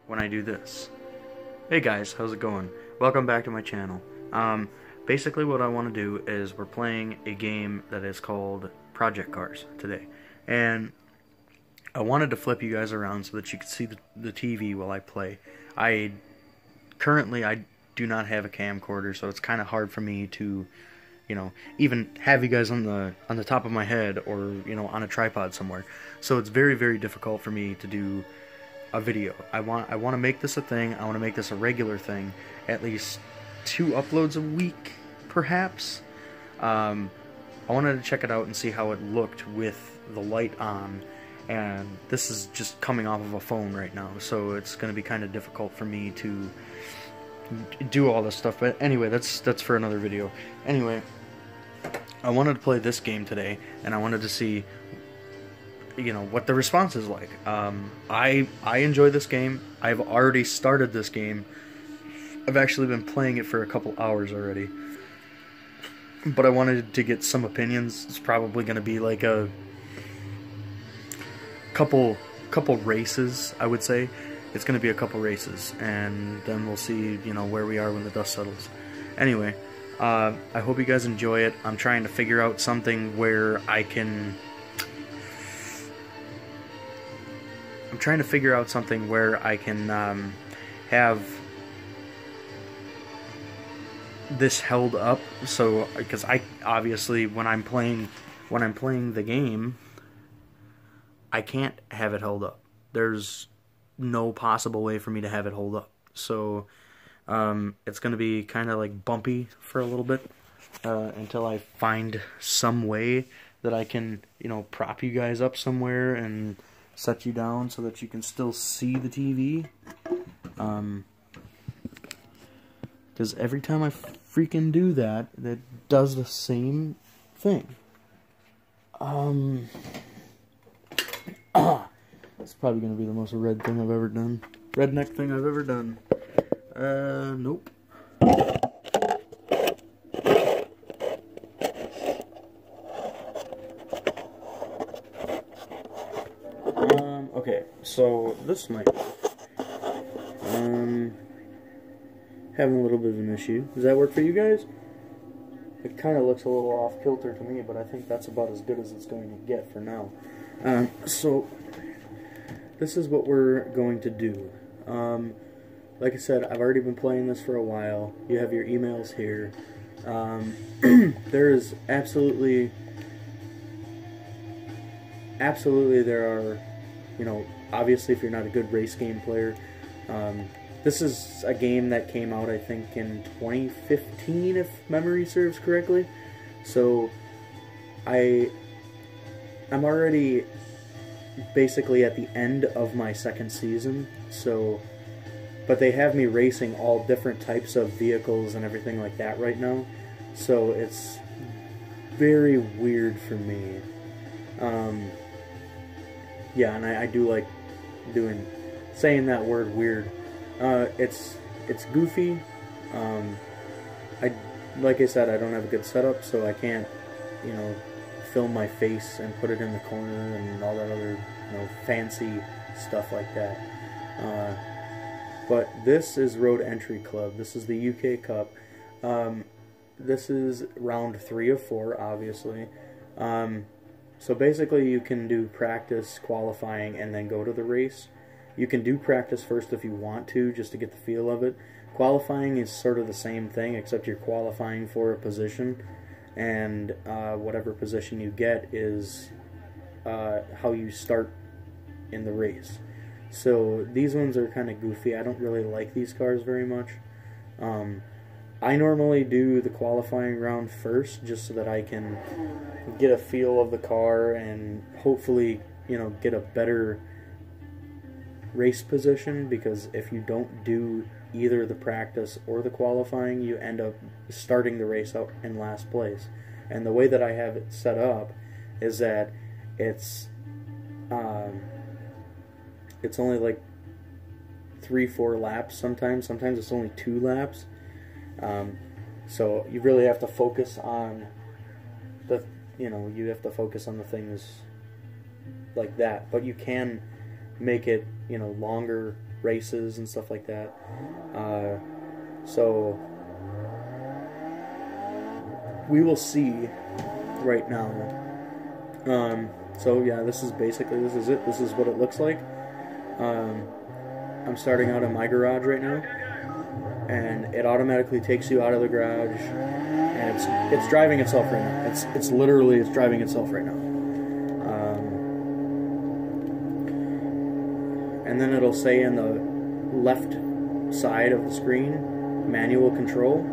when I do this. Hey guys, how's it going? Welcome back to my channel. Basically what I want to do is we're playing a game that is called Project Cars today. And I wanted to flip you guys around so that you could see the TV while I play. Currently I do not have a camcorder, so it's kind of hard for me to, even have you guys on the top of my head or, on a tripod somewhere. So it's very, very difficult for me to do a video. I want to make this a thing. I want to make this a regular thing. At least 2 uploads a week, perhaps. I wanted to check it out and see how it looked with the light on. And this is just coming off of a phone right now, so it's going to be kind of difficult for me to do all this stuff. But anyway, that's for another video. Anyway, I wanted to play this game today, and I wanted to see what the response is like. I enjoy this game. I've already started this game. I've actually been playing it for a couple hours already, but I wanted to get some opinions. It's probably going to be like a couple races, I would say. It's going to be a couple races, and then we'll see where we are when the dust settles. Anyway, I hope you guys enjoy it. I'm trying to figure out something where I can have this held up, so because I obviously when I'm playing the game, I can't have it held up. There's no possible way for me to have it hold up. So it's going to be kind of like bumpy for a little bit until I find some way that I can, prop you guys up somewhere and set you down so that you can still see the TV. Because every time I freaking do that, it does the same thing. It's probably going to be the most redneck thing I've ever done. Nope. Okay, so this might having a little bit of an issue. Does that work for you guys? It kind of looks a little off kilter to me, but I think that's about as good as it's going to get for now. So this is what we're going to do. Like I said, I've already been playing this for a while. You have your emails here. There is absolutely there are, obviously if you're not a good race game player, this is a game that came out I think in 2015 if memory serves correctly. So I'm already basically at the end of my 2nd season, but they have me racing all different types of vehicles and everything like that right now, so it's very weird for me. Yeah, and I do like saying that word weird. It's goofy. Like I said, I don't have a good setup, so I can't, film my face and put it in the corner and all that other, fancy stuff like that. But this is Road Entry Club. This is the UK Cup. This is round 3 of 4, obviously. So basically you can do practice, qualifying, and then go to the race. You can do practice first if you want to, just to get the feel of it. Qualifying is sort of the same thing, except you're qualifying for a position, and whatever position you get is how you start in the race. So these ones are kind of goofy. I don't really like these cars very much. I normally do the qualifying round first, just so that I can get a feel of the car and hopefully, get a better race position, because if you don't do either the practice or the qualifying, you end up starting the race out in last place. And the way that I have it set up is that it's only like 3-4 laps sometimes it's only 2 laps. So you really have to focus on the things like that, but you can make it, longer races and stuff like that. So we will see right now. So yeah, this is it. This is what it looks like. I'm starting out in my garage right now, and it automatically takes you out of the garage, and it's driving itself right now. It's literally driving itself right now. And then it'll say in the left side of the screen, manual control.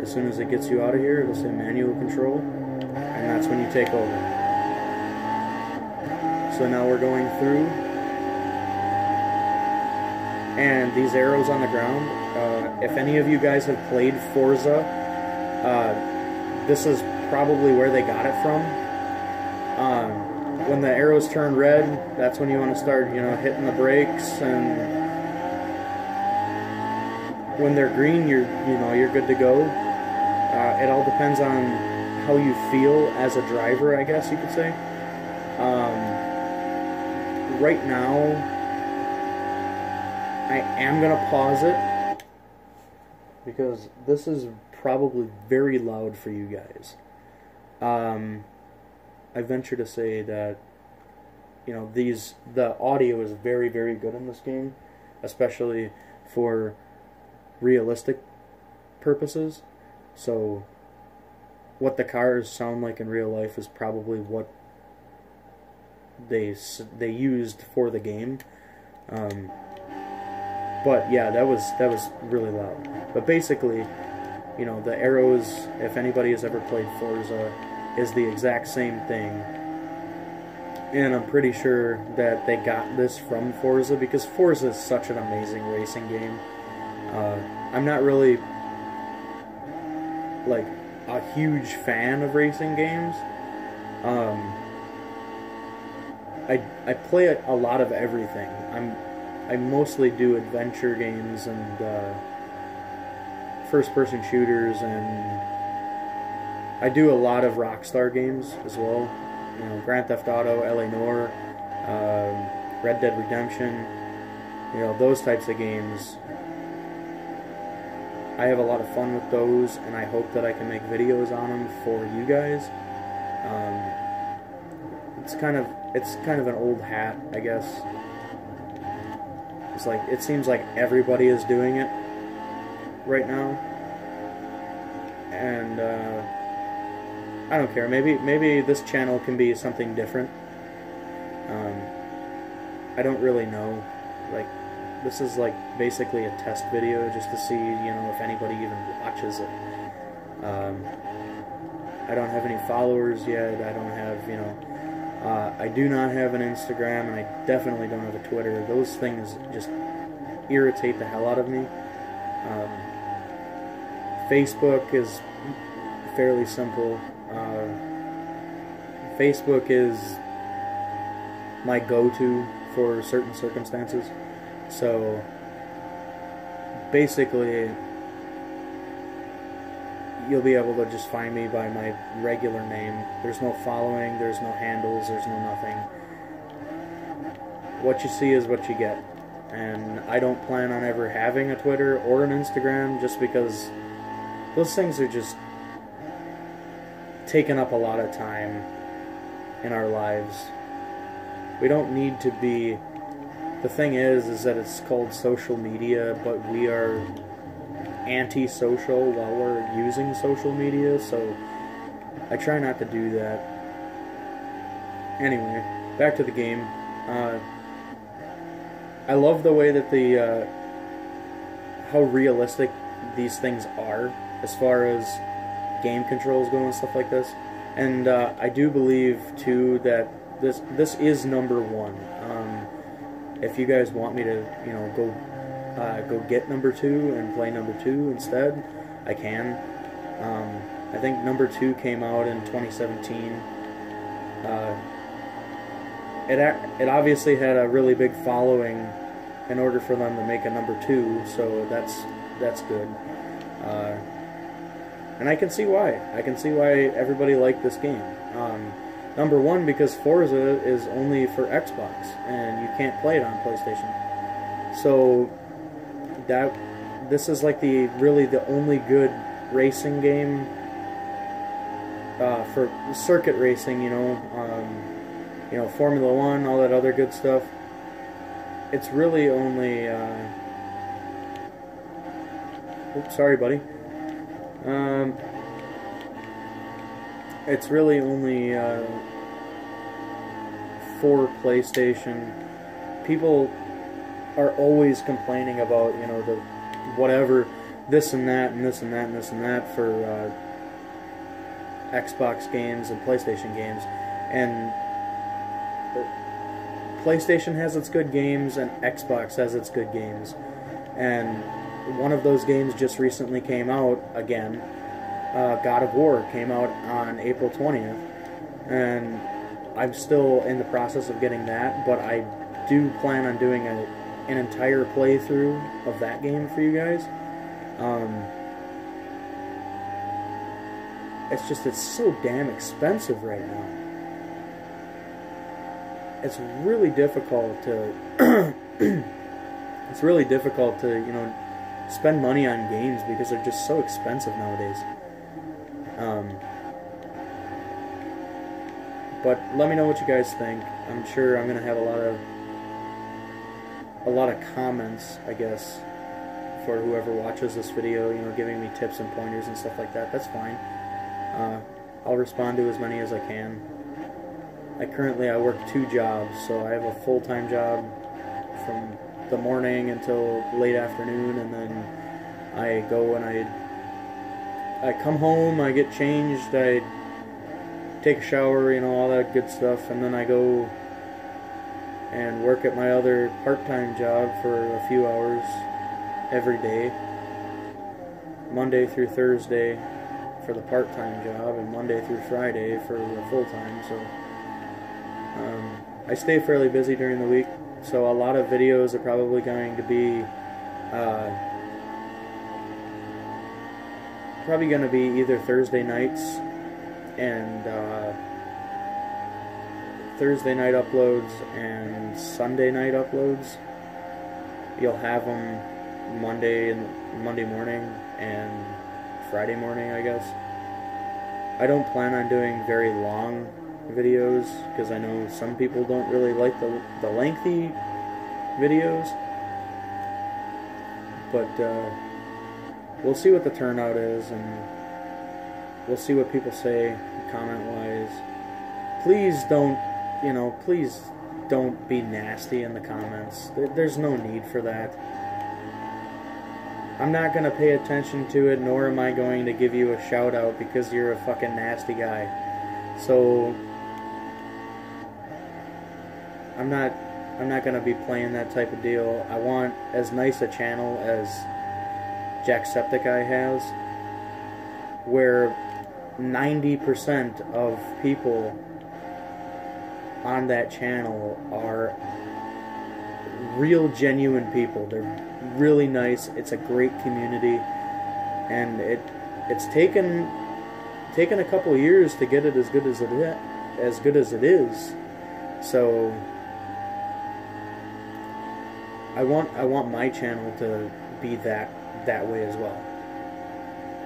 As soon as it gets you out of here, it'll say manual control, and that's when you take over. So now we're going through, and these arrows on the ground, if any of you guys have played Forza, this is probably where they got it from. When the arrows turn red, that's when you want to start, hitting the brakes, and when they're green, you're good to go. It all depends on how you feel as a driver, I guess you could say. Right now, I am going to pause it because this is probably very loud for you guys. I venture to say that, the audio is very, very good in this game, especially for realistic purposes. So what the cars sound like in real life is probably what they used for the game. But yeah, that was really loud. But basically, the arrows, if anybody has ever played Forza, is the exact same thing. And I'm pretty sure that they got this from Forza, because Forza is such an amazing racing game. I'm not really like a huge fan of racing games. I play a lot of everything. I mostly do adventure games and first-person shooters, and I do a lot of Rockstar games as well. Grand Theft Auto, LA Noire, Red Dead Redemption, those types of games. I have a lot of fun with those, and I hope that I can make videos on them for you guys. It's kind of an old hat, I guess. It seems like everybody is doing it right now, and I don't care. Maybe this channel can be something different. I don't really know. This is basically a test video just to see, if anybody even watches it. I don't have any followers yet. I don't have, I do not have an Instagram, and I definitely don't have a Twitter. Those things just irritate the hell out of me. Facebook is fairly simple. Facebook is my go-to for certain circumstances. So basically, you'll be able to just find me by my regular name. There's no following, there's no handles, there's no nothing. What you see is what you get. And I don't plan on ever having a Twitter or an Instagram, just because those things are just taking up a lot of time in our lives. We don't need to be... The thing is that it's called social media, but we are anti-social while we're using social media, so I try not to do that. Anyway, back to the game. I love the way that how realistic these things are as far as game controls go and stuff like this. And I do believe too that this is number one. If you guys want me to, go get number 2 and play number 2 instead, I can. I think number 2 came out in 2017. It obviously had a really big following in order for them to make a number 2, so that's good. And I can see why. I can see why everybody liked this game. Number 1, because Forza is only for Xbox, and you can't play it on PlayStation. So this is like the only good racing game for circuit racing, you know, Formula One, all that other good stuff. It's really only oops, sorry buddy. It's really only for PlayStation. People are always complaining about, you know, the whatever, this and that and this and that and this and that for Xbox games and PlayStation games, and PlayStation has its good games and Xbox has its good games, and one of those games just recently came out again. God of War came out on April 20th, and I'm still in the process of getting that, but I do plan on doing an entire playthrough of that game for you guys. It's so damn expensive right now. It's really difficult to it's really difficult to, you know, spend money on games because they're just so expensive nowadays. But let me know what you guys think. I'm sure I'm gonna have a lot of comments, I guess, for whoever watches this video, you know, giving me tips and pointers and stuff like that. That's fine. I'll respond to as many as I can. Currently I work 2 jobs, so I have a full-time job from the morning until late afternoon, and then I go and I come home, I get changed, I take a shower, you know, all that good stuff, and then I go and work at my other part-time job for a few hours every day, Monday through Thursday for the part-time job, and Monday through Friday for the full-time. So I stay fairly busy during the week, so a lot of videos are probably going to be either Thursday nights and Thursday night uploads and Sunday night uploads. You'll have them Monday morning and Friday morning, I guess. I don't plan on doing very long videos because I know some people don't really like the lengthy videos, but we'll see what the turnout is, and we'll see what people say comment wise. Please don't, you know, please don't be nasty in the comments. There's no need for that. I'm not going to pay attention to it, nor am I going to give you a shout out because you're a fucking nasty guy. So I'm not going to be playing that type of deal. I want as nice a channel as Jacksepticeye has, where 90% of people on that channel are real genuine people. They're really nice. It's a great community, and it's taken a couple of years to get it as good as it is. So I want my channel to be that way as well.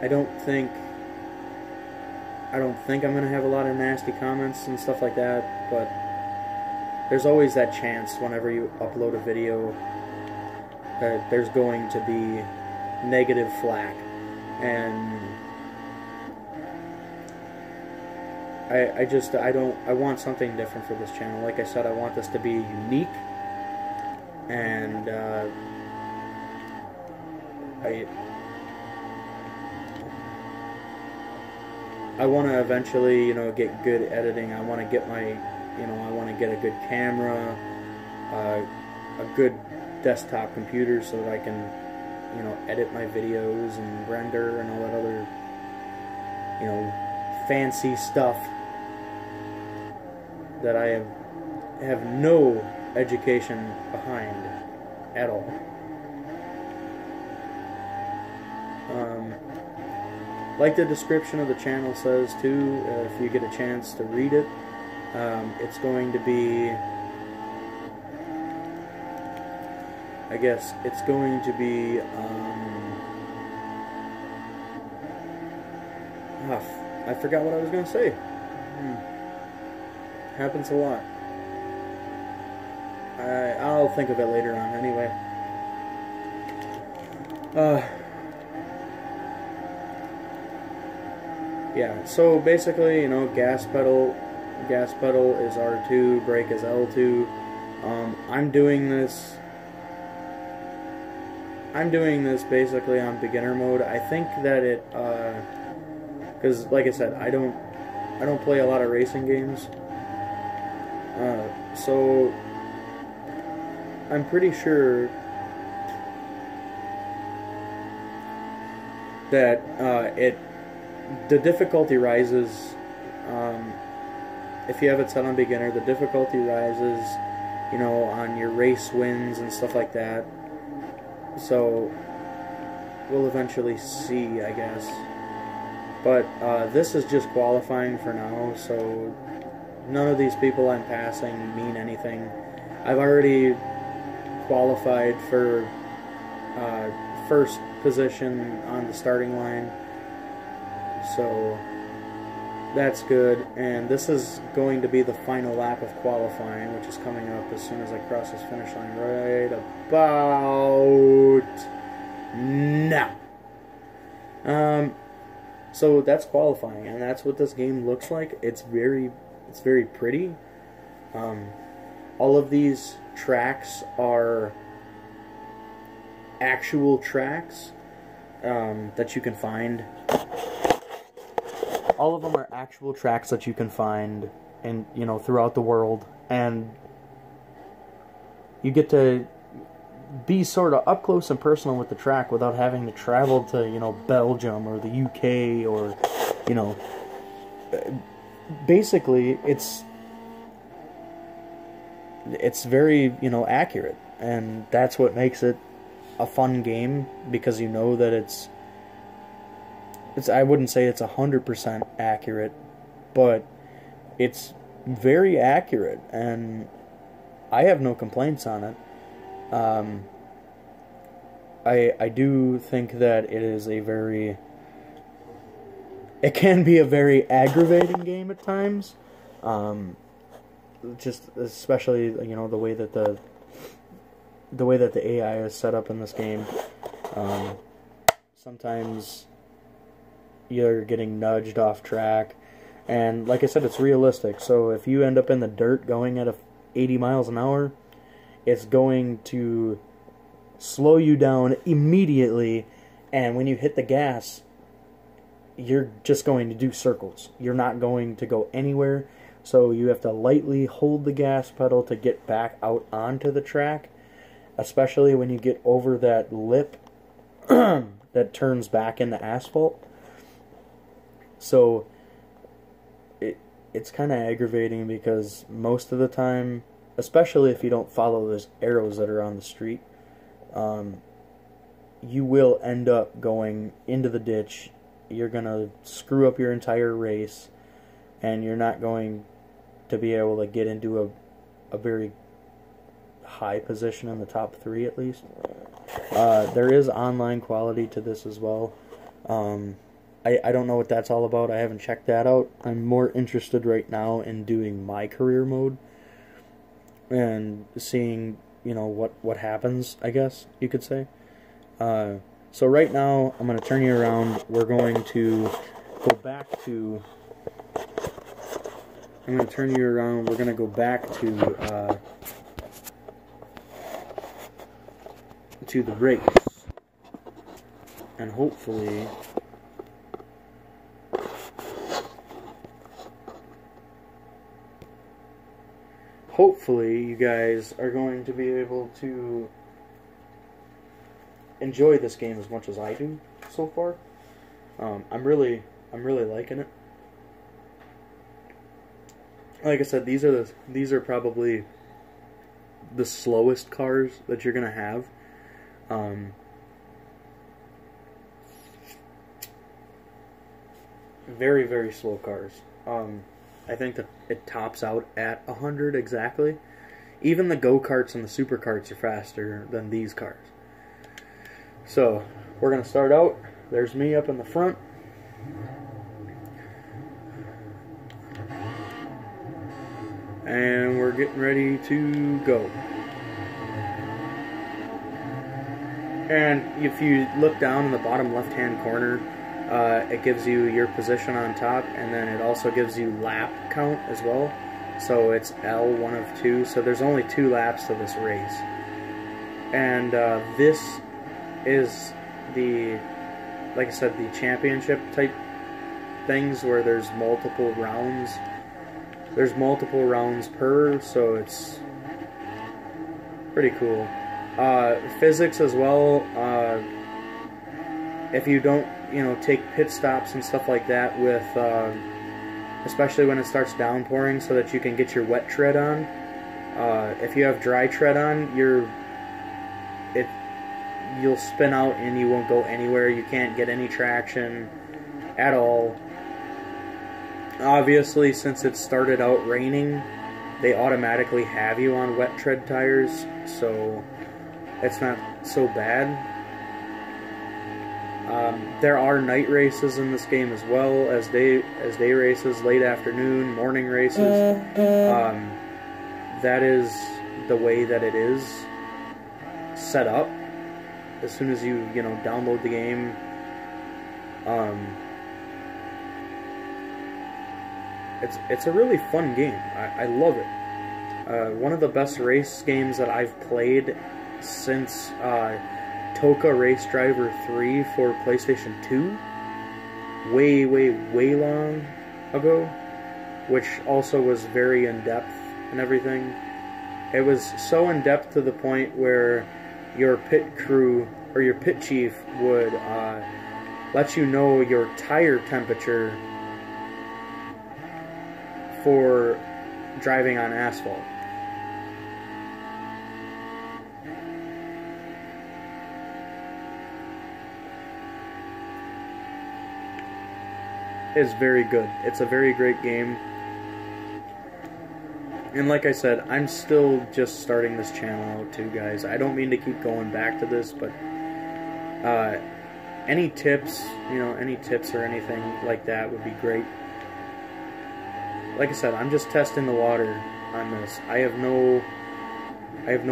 I don't think I'm gonna have a lot of nasty comments and stuff like that, but there's always that chance whenever you upload a video that there's going to be negative flack, and I want something different for this channel. Like I said, I want this to be unique, and I want to eventually, you know, get good editing. I want to get I want to get a good camera, a good desktop computer so that I can, you know, edit my videos and render and all that other, you know, fancy stuff that I have no education behind at all. Like the description of the channel says too, if you get a chance to read it, it's going to be I guess it's going to be, I forgot what I was going to say. Happens a lot. I'll think of it later on, anyway. Yeah, so basically, you know, gas pedal is R2, brake is L2. I'm doing this basically on beginner mode. I think that it, because like I said, I don't play a lot of racing games, so I'm pretty sure that the difficulty rises. If you have it set on beginner, the difficulty rises, you know, on your race wins and stuff like that. So we'll eventually see, I guess. But this is just qualifying for now, so none of these people I'm passing mean anything. I've already qualified for first position on the starting line, so that's good. And this is going to be the final lap of qualifying, which is coming up as soon as I cross this finish line right about now. So that's qualifying, and that's what this game looks like. It's very pretty. All of these tracks are actual tracks that you can find. All of them are actual tracks that you can find, and you know, throughout the world, and you get to be sort of up close and personal with the track without having to travel to, you know, Belgium or the UK, or, you know, basically it's very, you know, accurate, and that's what makes it a fun game, because you know that it's I wouldn't say it's 100% accurate, but it's very accurate, and I have no complaints on it. I do think that it can be a very aggravating game at times. Just especially, you know, the way that the AI is set up in this game. Sometimes you're getting nudged off track, and like I said, it's realistic. So if you end up in the dirt going at 80 miles an hour, it's going to slow you down immediately, and when you hit the gas, you're just going to do circles. You're not going to go anywhere, so you have to lightly hold the gas pedal to get back out onto the track, especially when you get over that lip that turns back into asphalt. So it's kind of aggravating, because most of the time, especially if you don't follow those arrows that are on the street, you will end up going into the ditch. You're going to screw up your entire race, and you're not going to be able to get into a very high position in the top 3, at least. There is online quality to this as well. I don't know what that's all about. I haven't checked that out. I'm more interested right now in doing my career mode and seeing, you know, what happens, I guess you could say. So right now, I'm going to turn you around. We're going to go back to... I'm going to turn you around. We're going to go back to the race. And hopefully... you guys are going to be able to enjoy this game as much as I do so far. I'm really liking it. Like I said, these are probably the slowest cars that you're gonna have. Very, very slow cars. I think that it tops out at 100 exactly. Even the go-karts and the supercarts are faster than these cars. So, we're going to start out. There's me up in the front. And we're getting ready to go. And if you look down in the bottom left-hand corner, it gives you your position on top, and then it also gives you lap count as well. So it's L, 1 of 2, so there's only 2 laps to this race. And this is the, like I said, the championship type things where there's multiple rounds. There's multiple rounds per, so it's pretty cool. Physics as well, if you don't, take pit stops and stuff like that with, especially when it starts downpouring so that you can get your wet tread on. If you have dry tread on, you'll spin out and you won't go anywhere. You can't get any traction at all. Obviously, since it started out raining, they automatically have you on wet tread tires, so it's not so bad. There are night races in this game as well as day races, late afternoon, morning races. That is the way that it is set up. As soon as you download the game, it's a really fun game. I love it. One of the best race games that I've played since Toka Race Driver 3 for PlayStation 2. Way long ago. Which also was very in-depth and everything. It was so in-depth to the point where your pit crew, or your pit chief, would let you know your tire temperature for driving on asphalt. It's very good. It's a very great game. And like I said, I'm still just starting this channel out too, guys. I don't mean to keep going back to this, but any tips, any tips or anything like that would be great. Like I said, I'm just testing the water on this. I have no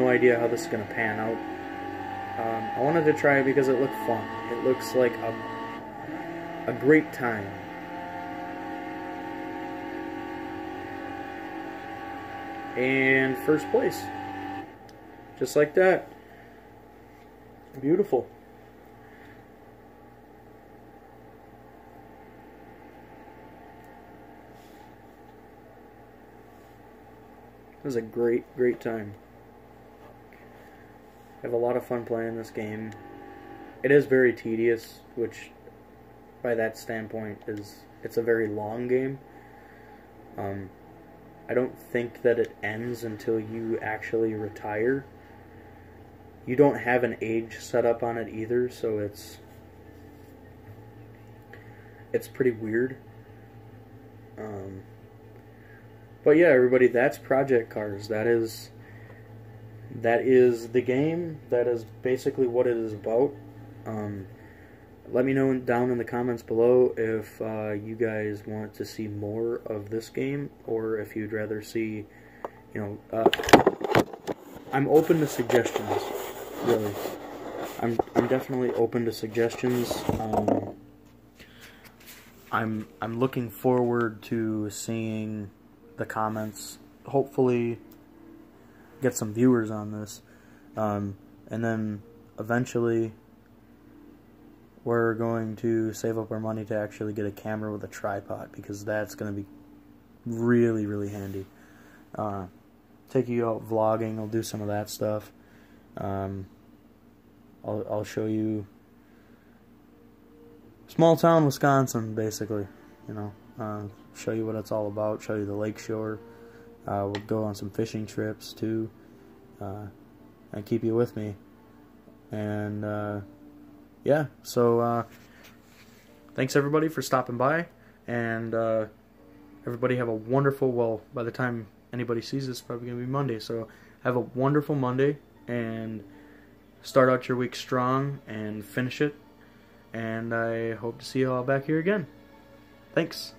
idea how this is going to pan out. I wanted to try it because it looked fun. It looks like a great time. And first place. Just like that. Beautiful. It was a great time. I have a lot of fun playing this game. It is very tedious, which by that standpoint it's a very long game. I don't think that it ends until you actually retire. You don't have an age set up on it either, so it's pretty weird. But yeah, everybody, that's Project Cars. That is the game. That is basically what it is about. Let me know down in the comments below if you guys want to see more of this game, or if you'd rather see, I'm open to suggestions, really. I'm definitely open to suggestions. I'm looking forward to seeing the comments. Hopefully get some viewers on this, and then eventually we're going to save up our money to actually get a camera with a tripod, because that's going to be really handy. Take you out vlogging. I'll do some of that stuff. I'll show you small town Wisconsin, basically. Show you what it's all about. Show you the lake shore. We'll go on some fishing trips too, and keep you with me. And yeah, so thanks everybody for stopping by, and everybody have a wonderful, well, by the time anybody sees this, it's probably going to be Monday, so Have a wonderful Monday, and start out your week strong and finish it. And I hope to see you all back here again. Thanks.